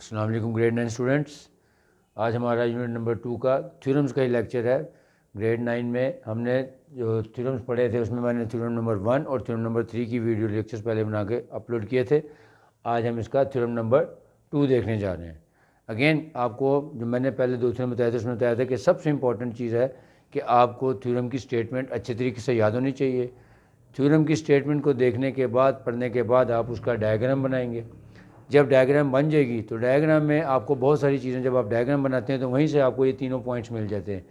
अस्सलाम वालेकुम grade 9 students. आज हमारा यूनिट नंबर 2 का थ्योरम्स का ही लेक्चर है। ग्रेड 9 में हमने जो थ्योरम्स पढ़े थे उसमें मैंने थ्योरम नंबर 1 और थ्योरम नंबर 3 की वीडियो लेक्चर्स पहले बना के अपलोड किए थे। आज हम इसका थ्योरम नंबर 2 देखने जा रहे हैं। अगेन आपको जो मैंने पहले 2 थ्योरम बताया था उसमें बताया था कि सबसे इंपॉर्टेंट चीज़ है कि आपको थ्योरम की स्टेटमेंट अच्छे तरीके से याद होनी चाहिए। थ्योरम की स्टेटमेंट को देखने के बाद, पढ़ने के बाद आप उसका डायग्राम बनाएंगे। जब डायग्राम बन जाएगी तो डायग्राम में आपको बहुत सारी चीज़ें, जब आप डायग्राम बनाते हैं तो वहीं से आपको ये तीनों पॉइंट्स मिल जाते हैं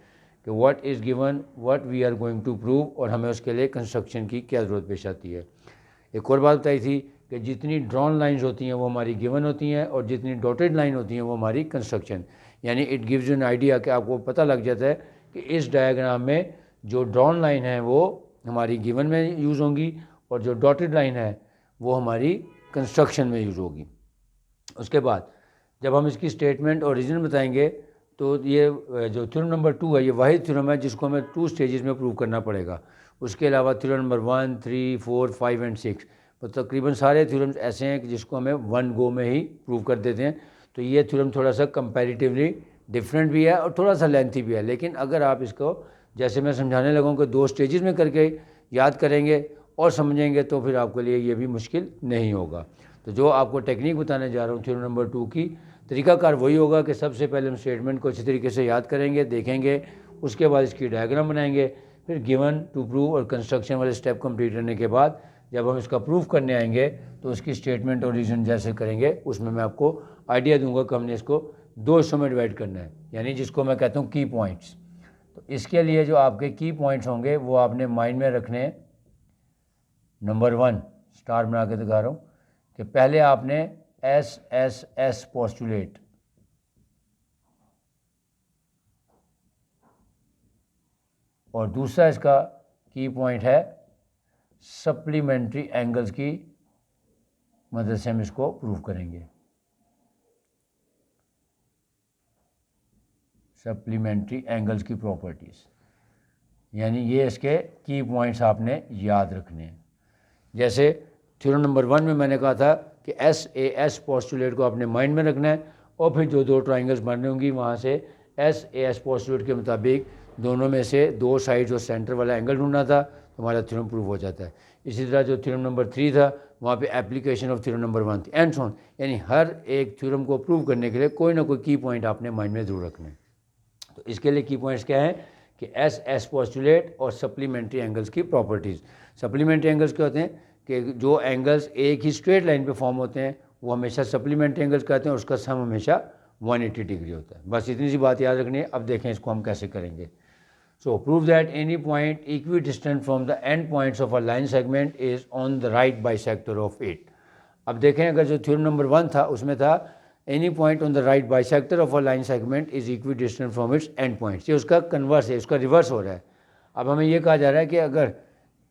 कि what is given, what we are going to prove और हमें उसके लिए कंस्ट्रक्शन की क्या ज़रूरत पेश आती है। एक और बात बताई थी कि जितनी ड्रॉन लाइंस होती हैं वो हमारी गिवन होती हैं और जितनी डॉटेड लाइन होती हैं वो हमारी कंस्ट्रक्शन, यानी it gives you an idea कि आपको पता लग जाता है कि इस डायग्राम में जो ड्रॉन लाइन है वो हमारी गिवन में यूज़ होंगी और जो डॉटेड लाइन है वो हमारी कंस्ट्रक्शन में यूज़ होगी। उसके बाद जब हम इसकी स्टेटमेंट और रीजन बताएंगे तो ये जो थ्योरम नंबर 2 है ये वही थ्योरम है जिसको हमें 2 स्टेजेस में प्रूव करना पड़ेगा। उसके अलावा थ्योरम नंबर 1, 3, 4, 5 एंड 6 तो तकरीबन सारे थ्योरम्स ऐसे हैं कि जिसको हमें 1 गो में ही प्रूव कर देते हैं। तो ये थ्योरम थोड़ा सा कंपैरेटिवली डिफरेंट भी है और थोड़ा सा लेंथी भी है, लेकिन अगर आप इसको जैसे मैं समझाने लगा कि 2 स्टेजेस में करके याद करेंगे और समझेंगे तो फिर आपके लिए ये भी मुश्किल नहीं होगा। तो जो आपको टेक्निक बताने जा रहा हूँ थ्योरम नंबर 2 की, तरीकाकार वही होगा कि सबसे पहले हम स्टेटमेंट को अच्छी तरीके से याद करेंगे, देखेंगे, उसके बाद इसकी डायग्राम बनाएंगे, फिर गिवन, टू प्रूव और कंस्ट्रक्शन वाले स्टेप कंप्लीट करने के बाद जब हम इसका प्रूफ करने आएंगे तो उसकी स्टेटमेंट और रीजन जैसे करेंगे उसमें मैं आपको आइडिया दूंगा कि हमने इसको 2 हिस्सों में डिवाइड करना है, यानी जिसको मैं कहता हूँ की पॉइंट्स। तो इसके लिए जो आपके की पॉइंट्स होंगे वो आपने माइंड में रखने हैं। नंबर 1 स्टार बना के दिखा रहा हूँ कि पहले आपने एस पोस्टुलेट, और दूसरा इसका की पॉइंट है सप्लीमेंट्री एंगल्स की मदद से हम इसको प्रूव करेंगे। सप्लीमेंट्री एंगल्स की प्रॉपर्टीज, यानी ये इसके की पॉइंट्स आपने याद रखने हैं। जैसे थ्योरम नंबर 1 में मैंने कहा था कि एस पोस्टुलेट को आपने माइंड में रखना है और फिर जो 2 ट्राइंगल्स बन रही होंगी वहाँ से एस पोस्टुलेट के मुताबिक दोनों में से 2 साइड्स और सेंटर वाला एंगल ढूंढना था तो हमारा थ्योरम प्रूव हो जाता है। इसी तरह जो थ्योरम नंबर 3 था वहाँ पे एप्लीकेशन ऑफ थ्योरम नंबर 1 थी एंड सो ऑन, यानी हर एक थ्योरम को प्रूव करने के लिए कोई ना कोई की पॉइंट आपने माइंड में जरूर रखना है। तो इसके लिए की पॉइंट्स क्या हैं कि एस पोस्टुलेट और सप्लीमेंट्री एंगल्स की प्रॉपर्टीज़। सप्लीमेंट्री एंगल्स क्या होते हैं कि जो एंगल्स एक ही स्ट्रेट लाइन पे फॉर्म होते हैं वो हमेशा सप्लीमेंट्री एंगल्स कहते हैं और उसका सम हमेशा 180 डिग्री होता है। बस इतनी सी बात याद रखनी है। अब देखें इसको हम कैसे करेंगे। सो prove that any point equidistant from the end points of a line segment is on the right bisector of it. अब देखें अगर जो थ्योरम नंबर 1 था उसमें था any point on the right bisector of a line segment is equi distant from its and points, ये उसका converse है, उसका रिवर्स हो रहा है। अब हमें ये कहा जा रहा है कि अगर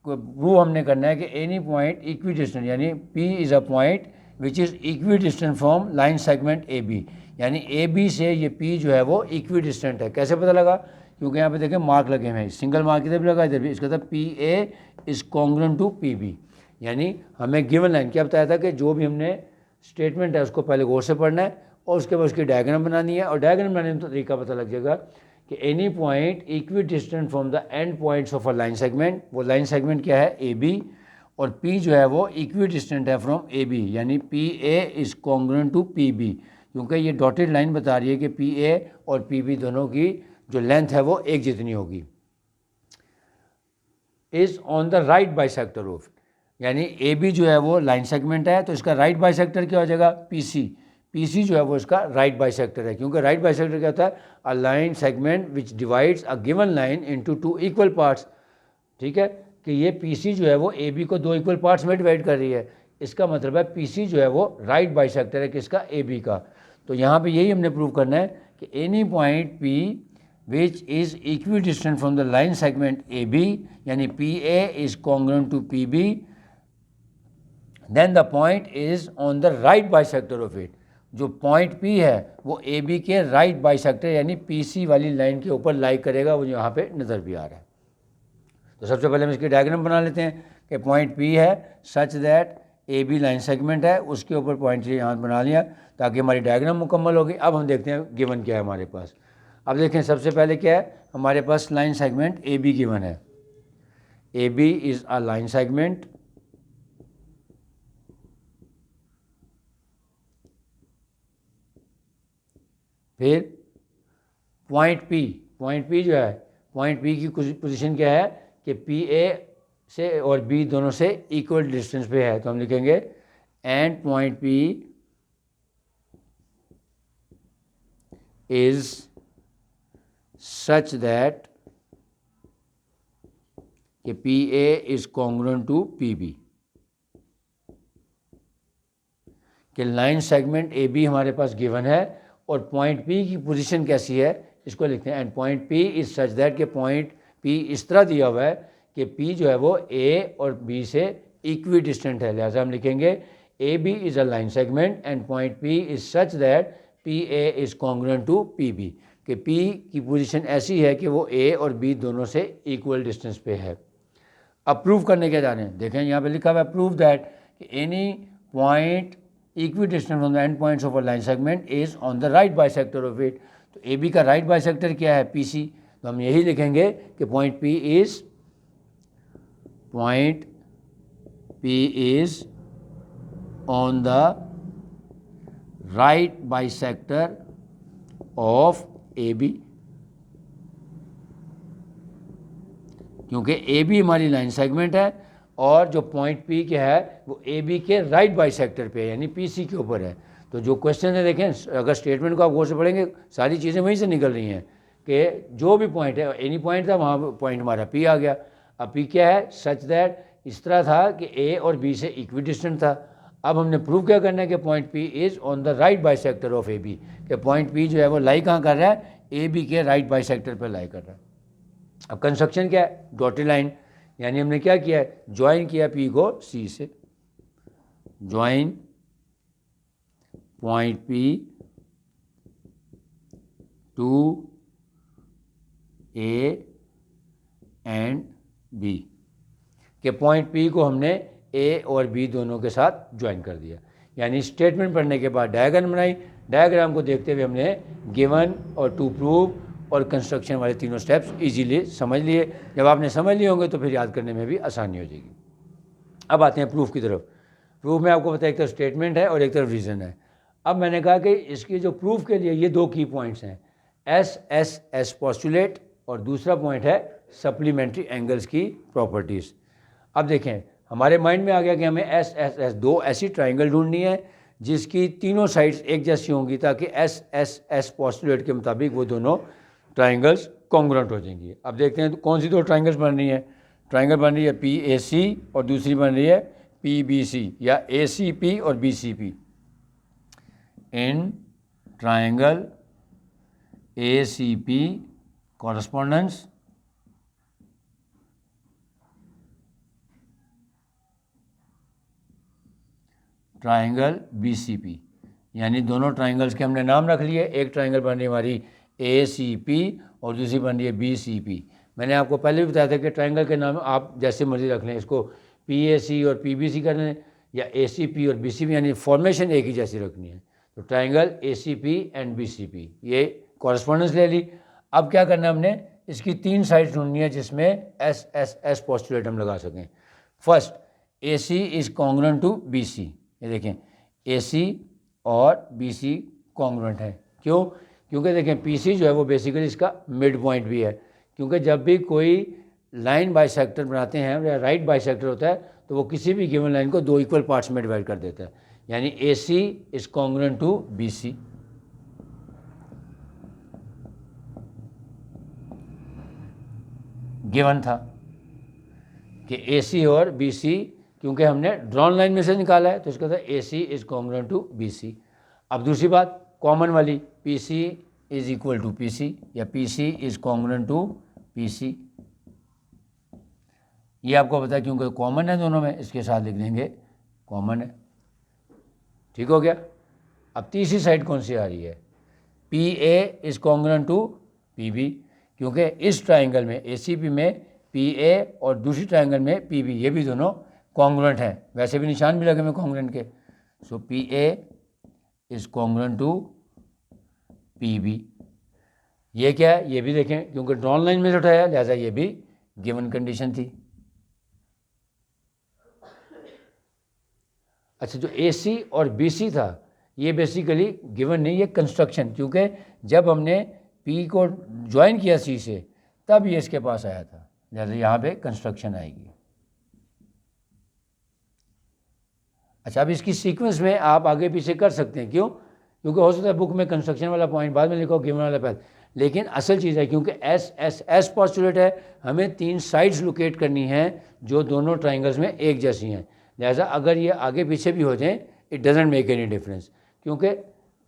प्रूव हमने करना है कि एनी पॉइंट इक्वी डिस्टेंट, यानी P is a point which is equi distant from line segment AB, यानी AB से ये P जो है वो इक्वी डिस्टेंट है। कैसे पता लगा? क्योंकि यहाँ पे देखें मार्क लगे हैं, सिंगल मार्क इधर भी लगा इधर भी। इसका था PA is congruent to PB, यानी हमें गिवन लाइन क्या बताया था कि जो भी हमने स्टेटमेंट है उसको पहले गौर से पढ़ना है और उसके बाद उसकी डायग्राम बनानी है और डायग्राम बनाने में तो तरीका पता लग जाएगा कि any point equidistant from the end points of a line segment, वो लाइन सेगमेंट क्या है AB, और P जो है वो इक्वी डिस्टेंट है फ्रॉम AB, यानी PA is congruent to PB, क्योंकि ये डॉटेड लाइन बता रही है कि PA और PB दोनों की जो लेंथ है वो एक जितनी होगी। Is on the right bisector of, यानी AB जो है वो लाइन सेगमेंट है तो इसका राइट बाइसेक्टर क्या हो जाएगा? PC जो है वो इसका राइट बाइसेक्टर है, क्योंकि राइट बाइसेक्टर क्या होता है? अ line segment which divides a given line into 2 equal parts. ठीक है कि ये PC जो है वो AB को 2 इक्वल पार्ट्स में डिवाइड कर रही है, इसका मतलब है PC जो है वो राइट बाइसेक्टर है किसका? AB का। तो यहाँ पे यही हमने प्रूव करना है कि any point P which is equidistant from the line segment AB, यानी PA is congruent to PB, then the point is on the right bisector of it। जो पॉइंट P है वो AB के राइट बाइसेक्टर यानी PC वाली line के ऊपर लाई करेगा, वो यहाँ पे नज़र भी आ रहा है। तो सबसे पहले हम इसकी डायग्राम बना लेते हैं कि पॉइंट P है such that A B line segment है, उसके ऊपर पॉइंट यहाँ बना लिया ताकि हमारी डायग्राम मुकम्मल होगी। अब हम देखते हैं गिवन क्या है हमारे पास। अब देखें सबसे पहले क्या है हमारे पास, line segment A B given है। A B is a line segment फिर पॉइंट पी जो है, पॉइंट पी की पोजीशन क्या है कि पी ए से और बी दोनों से इक्वल डिस्टेंस पे है, तो हम लिखेंगे and point P is such that कि P A is congruent to P B, कि लाइन सेगमेंट ए बी हमारे पास गिवन है और पॉइंट पी की पोजीशन कैसी है इसको लिखते हैं। And point P is such that कि पॉइंट पी इस तरह दिया हुआ है कि पी जो है वो ए और बी से इक्वी डिस्टेंट है, लिहाजा हम लिखेंगे A B is a line segment and point P is such that P A is congruent to P B, कि पी की पोजीशन ऐसी है कि वो ए और बी दोनों से इक्वल डिस्टेंस पे है। अब प्रूव करने के जाने, देखें यहाँ पे लिखा हुआ है prove that any point equidistant from the end points of a line segment is on the right bisector of it। तो ए बी का राइट बाइसेक्टर क्या है, पी सी, तो हम यही लिखेंगे कि point P is on the right bisector of A B, क्योंकि ए बी हमारी लाइन सेगमेंट है और जो पॉइंट पी क्या है वो ए बी के राइट बाइसेक्टर पे है, यानी पी सी के ऊपर है। तो जो क्वेश्चन है देखें, अगर स्टेटमेंट को आप गौर से पढ़ेंगे सारी चीज़ें वहीं से निकल रही हैं कि जो भी पॉइंट है, एनी पॉइंट था वहाँ पॉइंट हमारा पी आ गया। अब पी क्या है, सच दैट इस तरह था कि ए और बी से इक्वी डिस्टेंट था। अब हमने प्रूव क्या करना है कि point P is on the right bisector of A B, कि पॉइंट पी जो है वो लाई कहाँ कर रहा है, ए बी के राइट बाइसेक्टर पर लाई कर रहा है। अब कंस्ट्रक्शन क्या है, डॉटेड लाइन, यानी हमने क्या किया है, ज्वाइन किया पी को सी से, join point P to A and B, के पॉइंट पी को हमने ए और बी दोनों के साथ ज्वाइन कर दिया। यानी स्टेटमेंट पढ़ने के बाद डायग्राम बनाई, डायग्राम को देखते हुए हमने गिवन और टू प्रूव और कंस्ट्रक्शन वाले तीनों स्टेप्स इजीली समझ लिए। जब आपने समझ लिए होंगे तो फिर याद करने में भी आसानी हो जाएगी। अब आते हैं प्रूफ की तरफ। प्रूफ में आपको पता है एक तरफ स्टेटमेंट है और एक तरफ रीज़न है। अब मैंने कहा कि इसकी जो प्रूफ के लिए ये दो की पॉइंट्स हैं, एस पोस्टुलेट और दूसरा पॉइंट है सप्लीमेंट्री एंगल्स की प्रॉपर्टीज़। अब देखें हमारे माइंड में आ गया कि हमें एस दो ऐसी ट्राइंगल ढूंढनी है जिसकी तीनों साइड्स एक जैसी होंगी ताकि एस पोस्टुलेट के मुताबिक वो दोनों ट्राइंगल्स कॉन्ग्रुएंट हो जाएंगी। अब देखते हैं तो कौन सी दो ट्राइंगल्स बन रही हैं। ट्राइंगल बन रही है पी ए सी और दूसरी बन रही है पी बी सी या ए सी पी और बी सी पी। इन triangle A C P correspondence triangle B C P, यानी दोनों ट्राइंगल्स के हमने नाम रख लिए। एक ट्राइंगल बन रही है हमारी ए सी पी और दूसरी बन रही है बी सी पी। मैंने आपको पहले भी बताया था कि ट्राइंगल के नाम आप जैसे मर्जी रख लें, इसको पी ए सी और पी बी सी कर लें या ए सी पी और बी सी पी, यानी फॉर्मेशन एक ही जैसी रखनी है। तो triangle A C P and B C P, ये कॉरस्पॉन्डेंस ले ली। अब क्या करना है, हमने इसकी तीन साइड्स ढूंढनी है जिसमें एस पोस्टुलेट हम लगा सकें। First, A C is congruent to B C. ये देखें ए सी और बी सी कॉन्ग्रुएंट है। क्यों? क्योंकि देखें पी सी जो है वो बेसिकली इसका मिड पॉइंट भी है, क्योंकि जब भी कोई लाइन बाइसेक्टर बनाते हैं या राइट बाइसेक्टर होता है तो वो किसी भी गिवन लाइन को दो इक्वल पार्ट्स में डिवाइड कर देता है। यानी A C is congruent to B C. Given था कि ए सी और बी सी, क्योंकि हमने ड्रॉन लाइन में से निकाला है तो इसका था A C is congruent to B C. अब दूसरी बात कॉमन वाली, P C is equal to P C या P C is congruent to P C. ये आपको पता है क्योंकि कॉमन है दोनों में, इसके साथ लिख देंगे कॉमन है। ठीक हो गया। अब तीसरी साइड कौन सी आ रही है, P A is congruent to P B, क्योंकि इस ट्राइंगल में ए सी पी में पी ए और दूसरी ट्राइंगल में पी बी, ये भी दोनों कॉन्ग्रुएंट हैं, वैसे भी निशान भी लगे हुए कॉन्ग्रुएंट के। So P A is congruent to P B. ये क्या है, ये भी देखें, क्योंकि ड्रॉन लाइन में से उठाया लिहाजा ये भी गिवन कंडीशन थी। अच्छा, जो ए सी और बी सी था ये बेसिकली गिवन नहीं, ये कंस्ट्रक्शन, क्योंकि जब हमने पी को ज्वाइन किया सी से तब ये इसके पास आया था, लिहाजा यहाँ पे कंस्ट्रक्शन आएगी। अच्छा, अब इसकी सीक्वेंस में आप आगे पीछे कर सकते हैं, क्यों? क्योंकि हो सकता है बुक में कंस्ट्रक्शन वाला पॉइंट बाद में लिखो, गिवन वाला पहले, लेकिन असल चीज़ है क्योंकि एस पोस्टुलेट है, हमें 3 साइड्स लोकेट करनी है जो दोनों ट्राइंगल्स में एक जैसी हैं। लिहाजा अगर ये आगे पीछे भी हो जाएं it doesn't make any difference, क्योंकि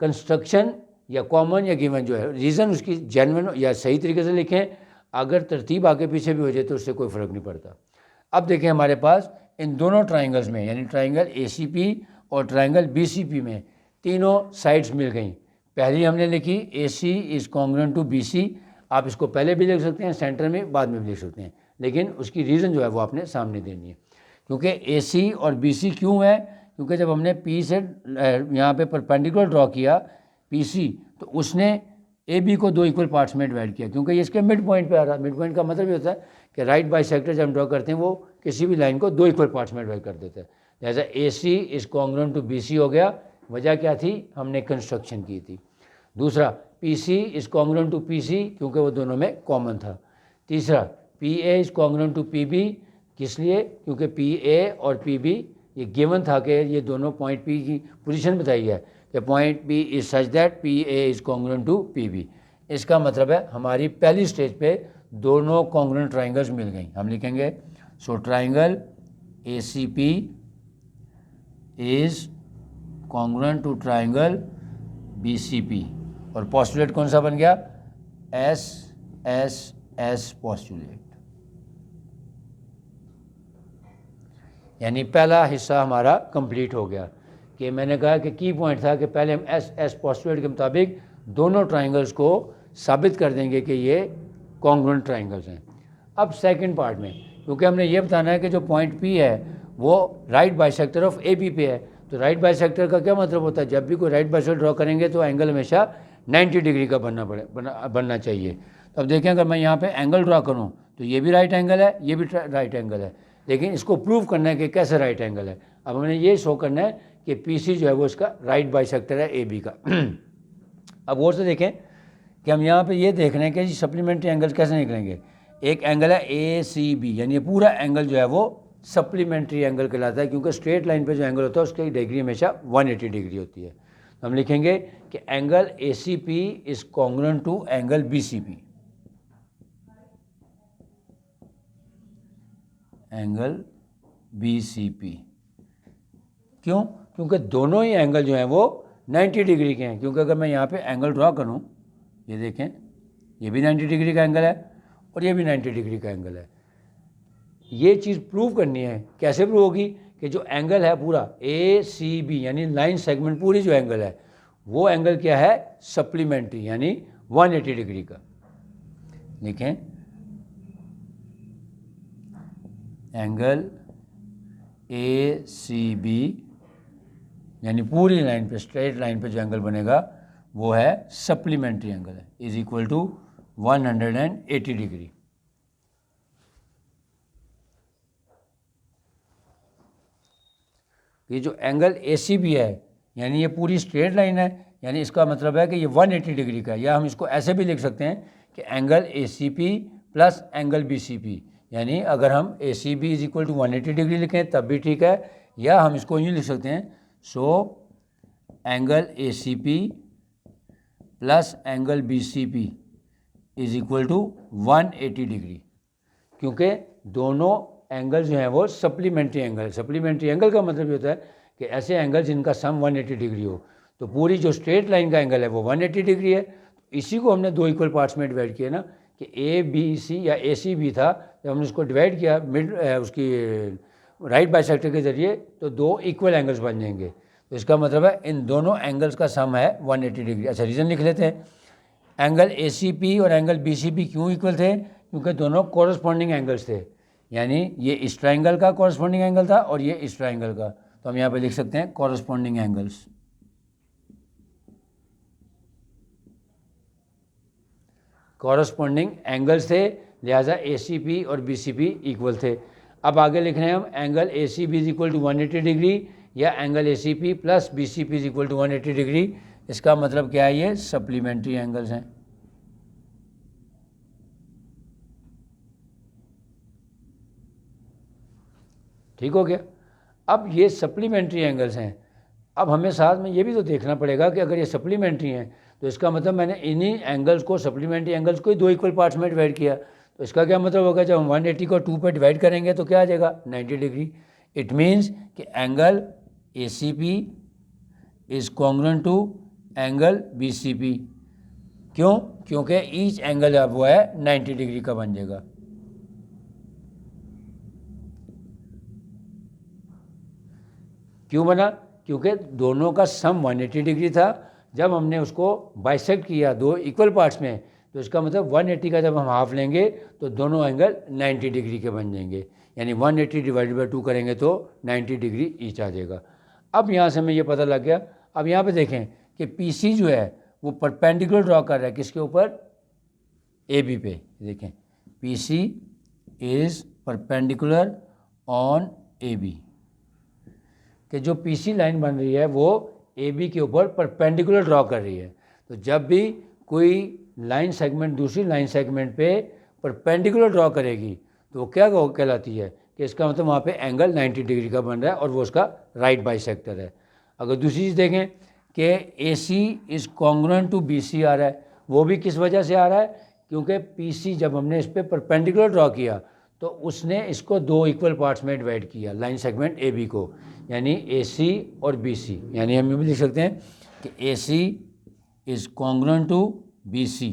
कंस्ट्रक्शन या कॉमन या गिवन जो है रीज़न उसकी जेन्युइन या सही तरीके से लिखें, अगर तरतीब आगे पीछे भी हो जाए तो उससे कोई फ़र्क नहीं पड़ता। अब देखें हमारे पास इन दोनों ट्राइंगल्स में यानी ट्राइंगल ACP और ट्राइंगल BCP में तीनों साइड्स मिल गई। पहली हमने लिखी AC is congruent to BC, आप इसको पहले भी लिख सकते हैं, सेंटर में बाद में भी लिख सकते हैं, लेकिन उसकी रीज़न जो है वो आपने सामने देनी है। क्योंकि AC और BC क्यों है? क्योंकि जब हमने P से यहाँ पे परपेंडिकुलर ड्रॉ किया PC, तो उसने AB को 2 इक्वल पार्ट्स में डिवाइड किया, क्योंकि ये इसके मिड पॉइंट पे आ रहा। मिड पॉइंट का मतलब ये होता है कि राइट बाइसेक्टर जब हम ड्रॉ करते हैं वो किसी भी लाइन को 2 इक्वल पार्ट्स में डिवाइड कर देता है। जैसा AC is congruent to BC हो गया, वजह क्या थी? हमने कंस्ट्रक्शन की थी। दूसरा PC is congruent to PC, क्योंकि वो दोनों में कॉमन था। तीसरा PA is congruent to PB, किस लिए? क्योंकि PA और PB ये गिवन था कि ये दोनों पॉइंट P की पोजीशन बताई है कि point P is such that PA is congruent to PB। इसका मतलब है हमारी पहली स्टेज पे दोनों कॉन्ग्रुएंट ट्राइंगल्स मिल गई। हम लिखेंगे so triangle ACP is congruent to triangle BCP, और पोस्टुलेट कौन सा बन गया? S पोस्टुलेट। यानी पहला हिस्सा हमारा कंप्लीट हो गया कि मैंने कहा कि की पॉइंट था कि पहले हम S पोस्टुलेट के मुताबिक दोनों ट्राइंगल्स को साबित कर देंगे कि ये कॉन्ग्रुएंट ट्राइंगल्स हैं। अब सेकंड पार्ट में, क्योंकि हमने ये बताना है कि जो पॉइंट P है वो राइट बाइसेक्टर ऑफ AB पे है, तो राइट बाइसेक्टर का क्या मतलब होता है? जब भी कोई राइट बाइसेक्टर ड्रॉ करेंगे तो एंगल हमेशा 90 डिग्री का बनना चाहिए। तो अब देखें, अगर मैं यहाँ पे एंगल ड्रॉ करूँ तो ये भी राइट एंगल है, ये भी राइट एंगल है, लेकिन इसको प्रूव करना है कि कैसे राइट एंगल है। अब हमें ये शो करना है कि PC जो है वो इसका राइट बाइसेक्टर है AB का। अब और से देखें कि हम यहाँ पे ये देख रहे हैं कि सप्लीमेंट्री एंगल कैसे निकलेंगे। एक एंगल है ACB, यानी ये पूरा एंगल जो है वो सप्लीमेंट्री एंगल कहलाता है, क्योंकि स्ट्रेट लाइन पे जो एंगल होता है उसकी डिग्री हमेशा 180 डिग्री होती है। तो हम लिखेंगे कि angle ACP is congruent to angle BCP। Angle BCP क्यों? क्योंकि दोनों ही एंगल जो हैं वो 90 डिग्री के हैं। क्योंकि अगर मैं यहाँ पे एंगल ड्रॉ करूँ, ये देखें, ये भी 90 डिग्री का एंगल है और ये भी 90 डिग्री का एंगल है। ये चीज़ प्रूव करनी है। कैसे प्रूव होगी? कि जो एंगल है पूरा ACB यानी लाइन सेगमेंट पूरी जो एंगल है वो एंगल क्या है? सप्लीमेंट्री, यानी 180 डिग्री का। लिखें एंगल ACB यानी पूरी लाइन पे, स्ट्रेट लाइन पे जो एंगल बनेगा वो है सप्लीमेंट्री एंगल है, इज इक्वल टू 180 डिग्री। ये जो एंगल ACB है यानी ये पूरी स्ट्रेट लाइन है, यानी इसका मतलब है कि ये 180 डिग्री का है। या हम इसको ऐसे भी लिख सकते हैं कि angle ACP plus angle BCP, यानी अगर हम ACB is equal to 180 degree लिखें तब भी ठीक है, या हम इसको यूँ लिख सकते हैं so angle ACP plus angle BCP is equal to 180 degree, क्योंकि दोनों एंगल जो है वो सप्लीमेंट्री एंगल है। सप्लीमेंट्री एंगल का मतलब ये होता है कि ऐसे एंगल जिनका सम 180 डिग्री हो। तो पूरी जो स्ट्रेट लाइन का एंगल है वो 180 डिग्री है। इसी को हमने 2 इक्वल पार्ट्स में डिवाइड किया ना, कि ABC या ACB था, जब हमने उसको डिवाइड किया मिड उसकी राइट बाइसेक्टर के ज़रिए तो 2 इक्वल एंगल्स बन जाएंगे। तो इसका मतलब है इन दोनों एंगल्स का सम है 180 डिग्री। अच्छा, रीज़न लिख लेते हैं। एंगल ACP और एंगल BCP क्यों इक्वल थे? क्योंकि दोनों कोरस्पॉन्डिंग एंगल्स थे। यानी ये इस ट्राइंगल का कॉरस्पॉन्डिंग एंगल था और ये इस ट्राइंगल का, तो हम यहाँ पे लिख सकते हैं कॉरस्पॉन्डिंग एंगल्स। कॉरस्पॉन्डिंग एंगल्स थे, लिहाजा ACP और BCP इक्वल थे। अब आगे लिख रहे हैं हम angle ACB is equal to 180 degree या angle ACP plus BCP is equal to 180 degree. इसका मतलब क्या है, ये सप्लीमेंट्री एंगल्स हैं। ठीक हो गया। अब ये सप्लीमेंट्री एंगल्स हैं, अब हमें साथ में ये भी तो देखना पड़ेगा कि अगर ये सप्लीमेंट्री हैं तो इसका मतलब मैंने इन्हीं एंगल्स को, सप्लीमेंट्री एंगल्स को ही दो इक्वल पार्ट्स में डिवाइड किया, तो इसका क्या मतलब होगा, जब हम 180 को 2 पे डिवाइड करेंगे तो क्या आ जाएगा, 90 डिग्री। इट मीन्स कि angle ACP is congruent to angle BCP। क्यों? क्योंकि ईच एंगल अब वो है 90 डिग्री का बन जाएगा। क्यों बना? क्योंकि दोनों का सम 180 डिग्री था। जब हमने उसको बाइसेक्ट किया दो इक्वल पार्ट्स में, तो इसका मतलब 180 का जब हम हाफ लेंगे तो दोनों एंगल 90 डिग्री के बन जाएंगे, यानी 180 डिवाइडेड बाई 2 करेंगे तो 90 डिग्री ईच आ जाएगा। अब यहाँ से हमें ये पता लग गया। अब यहाँ पे देखें कि PC जो है वो परपेंडिकुलर ड्रॉ कर रहा है किसके ऊपर, AB पे। देखें PC is perpendicular on AB, कि जो PC लाइन बन रही है वो AB के ऊपर परपेंडिकुलर ड्रॉ कर रही है। तो जब भी कोई लाइन सेगमेंट दूसरी लाइन सेगमेंट पे परपेंडिकुलर ड्रॉ करेगी तो वो क्या कहलाती है, कि इसका मतलब वहाँ पे एंगल 90 डिग्री का बन रहा है और वो उसका राइट बाइसेक्टर है। अगर दूसरी चीज़ देखें कि AC is congruent to BC आ रहा है, वो भी किस वजह से आ रहा है, क्योंकि PC जब हमने इस पर परपेंडिकुलर ड्रॉ किया तो उसने इसको दो इक्वल पार्ट्स में डिवाइड किया, लाइन सेगमेंट AB को, यानी AC और BC। यानी हम ये भी लिख सकते हैं कि AC is congruent to BC।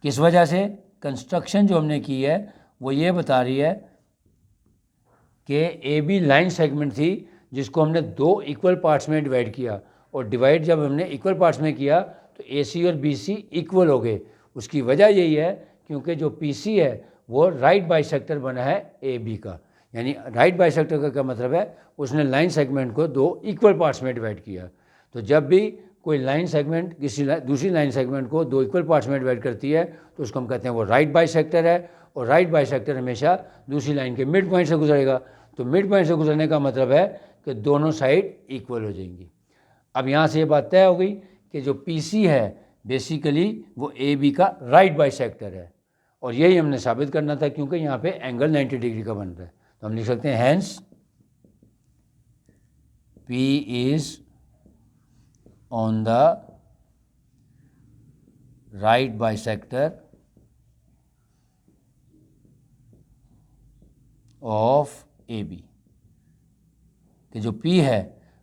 किस वजह से? कंस्ट्रक्शन जो हमने की है वो ये बता रही है कि AB लाइन सेगमेंट थी जिसको हमने दो इक्वल पार्ट्स में डिवाइड किया, और डिवाइड जब हमने इक्वल पार्ट्स में किया तो AC और BC इक्वल हो गए। उसकी वजह यही है क्योंकि जो PC है वो राइट बाइसेक्टर बना है AB का। यानी राइट बाइसेक्टर का क्या मतलब है, उसने लाइन सेगमेंट को दो इक्वल पार्ट्स में डिवाइड किया। तो जब भी कोई लाइन सेगमेंट दूसरी लाइन सेगमेंट को दो इक्वल पार्ट्स में डिवाइड करती है तो उसको हम कहते हैं वो राइट बाइसेक्टर है, और राइट बाइसेक्टर हमेशा दूसरी लाइन के मिड पॉइंट से गुजरेगा। तो मिड पॉइंट से गुजरने का मतलब है कि दोनों साइड इक्वल हो जाएंगी। अब यहाँ से ये बात तय हो गई कि जो PC है बेसिकली वो AB का राइट बाइसेक्टर है, और यही हमने साबित करना था क्योंकि यहाँ पे एंगल 90 डिग्री का बन रहा है। तो हम लिख सकते हैं hence P is on the right bisector of AB, कि जो P है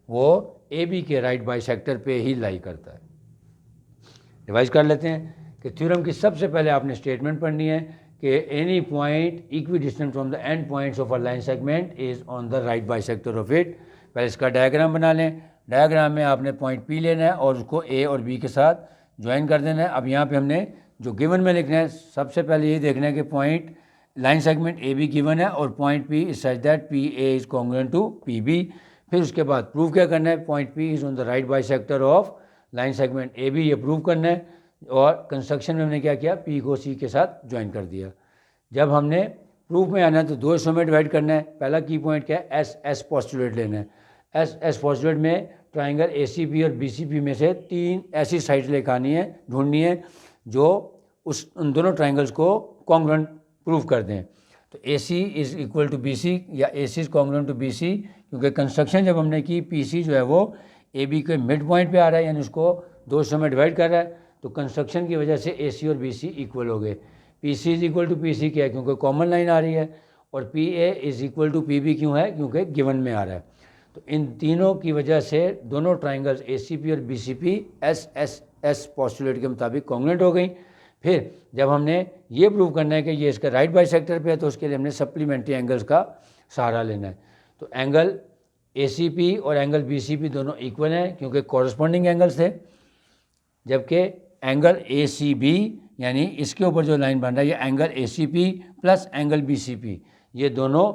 वो AB के राइट बाइसेक्टर पे ही लाई करता है। रिवाइज कर लेते हैं कि थ्योरम की सबसे पहले आपने स्टेटमेंट पढ़नी है कि any point equidistant from the end points of a line segment is on the right bisector of it. पहले इसका डायग्राम बना लें। डायग्राम में आपने पॉइंट P लेना है और उसको A और B के साथ ज्वाइन कर देना है। अब यहाँ पे हमने जो गिवन में लिखना है, सबसे पहले ये देखना है कि point line segment AB given है और point P is such that PA is congruent to PB। फिर उसके बाद प्रूव क्या करना है, point P is on the right bisector of line segment AB, ये प्रूव करना है। और कंस्ट्रक्शन में हमने क्या किया, P को C के साथ ज्वाइन कर दिया। जब हमने प्रूफ में आना है तो दो हिस्सों में डिवाइड करना है। पहला की पॉइंट क्या है, S पोस्टुलेट लेना है। S पोस्टुलेट में ट्राइंगल ACP और BCP में से तीन ऐसी साइड लेकर आनी है, ढूंढनी है जो उन दोनों ट्राइंगल्स को कॉन्ग्रुएंट प्रूव कर दें। तो AC is equal to BC या AC is congruent to BC, क्योंकि कंस्ट्रक्शन जब हमने की PC जो है वो AB के मिड पॉइंट पे आ रहा है, यानी उसको दो हिस्सों में डिवाइड कर रहा है। तो कंस्ट्रक्शन की वजह से AC और BC इक्वल हो गए। PC is equal to PC क्या है, क्योंकि कॉमन लाइन आ रही है, और PA is equal to PB क्यों है, क्योंकि गिवन में आ रहा है। तो इन तीनों की वजह से दोनों ट्राइंगल्स ACP और BCP S पोस्टुलेट के मुताबिक कॉन्ग्रुएंट हो गई। फिर जब हमने ये प्रूव करना है कि ये इसका राइट बाइसेक्टर पे है, तो उसके लिए हमने सप्लीमेंट्री एंगल्स का सहारा लेना है। तो एंगल ACP और एंगल BCP दोनों इक्वल हैं क्योंकि कॉरस्पॉन्डिंग एंगल्स थे, जबकि एंगल ACB यानी इसके ऊपर जो लाइन बन रहा है ये angle ACP plus angle BCP, ये दोनों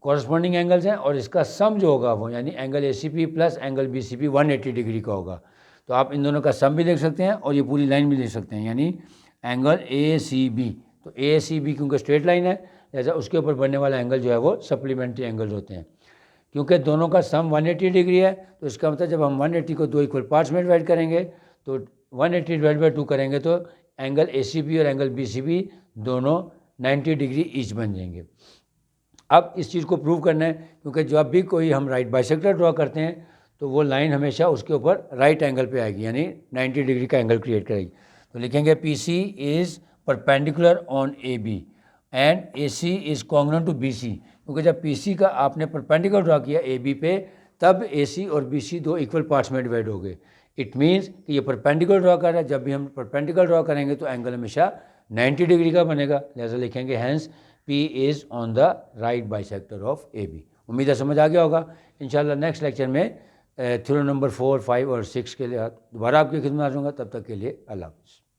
कॉरस्पॉन्डिंग एंगल्स हैं और इसका सम जो होगा वो यानी angle A C P plus angle B C P 180 degree का होगा। तो आप इन दोनों का सम भी लिख सकते हैं और ये पूरी लाइन भी लिख सकते हैं, यानी एंगल ए सी बी। तो ए सी बी क्योंकि स्ट्रेट लाइन है, जैसा उसके ऊपर बनने वाला एंगल जो है वो सप्लीमेंट्री एंगल्स होते हैं। क्योंकि दोनों का सम 180 डिग्री है, तो इसका मतलब जब हम 180 को दो इक्वल पार्ट्स में डिवाइड करेंगे तो 180 डिवाइड बाई 2 करेंगे तो एंगल ए सी बी और एंगल बी सी बी दोनों 90 डिग्री ईच बन जाएंगे। अब इस चीज़ को प्रूव करना है, क्योंकि जब भी कोई हम राइट बाइसेक्टर ड्रॉ करते हैं तो वो लाइन हमेशा उसके ऊपर राइट एंगल पे आएगी, यानी 90 डिग्री का एंगल क्रिएट करेगी। तो लिखेंगे P C is perpendicular on A B and A C is congruent to B C. क्योंकि जब पी सी का आपने परपेंडिकुलर ड्रॉ किया ए बी पे, तब ए सी और बी सी दो इक्वल पार्ट्स में डिवाइड हो गए। इट मीन्स कि ये परपेंडिकुलर ड्रॉ कर रहा है, जब भी हम परपेंडिकुलर ड्रॉ करेंगे तो एंगल हमेशा 90 डिग्री का बनेगा, लिहाजा लिखेंगे hence P is on the right bisector of AB। उम्मीद है समझ आ गया होगा। इंशाल्लाह नेक्स्ट लेक्चर में थ्योरम नंबर 4, 5 और 6 के लिए दोबारा आपकी खिदमत में आ जाऊँगा। तब तक के लिए अल्लाह हाफ़िज़।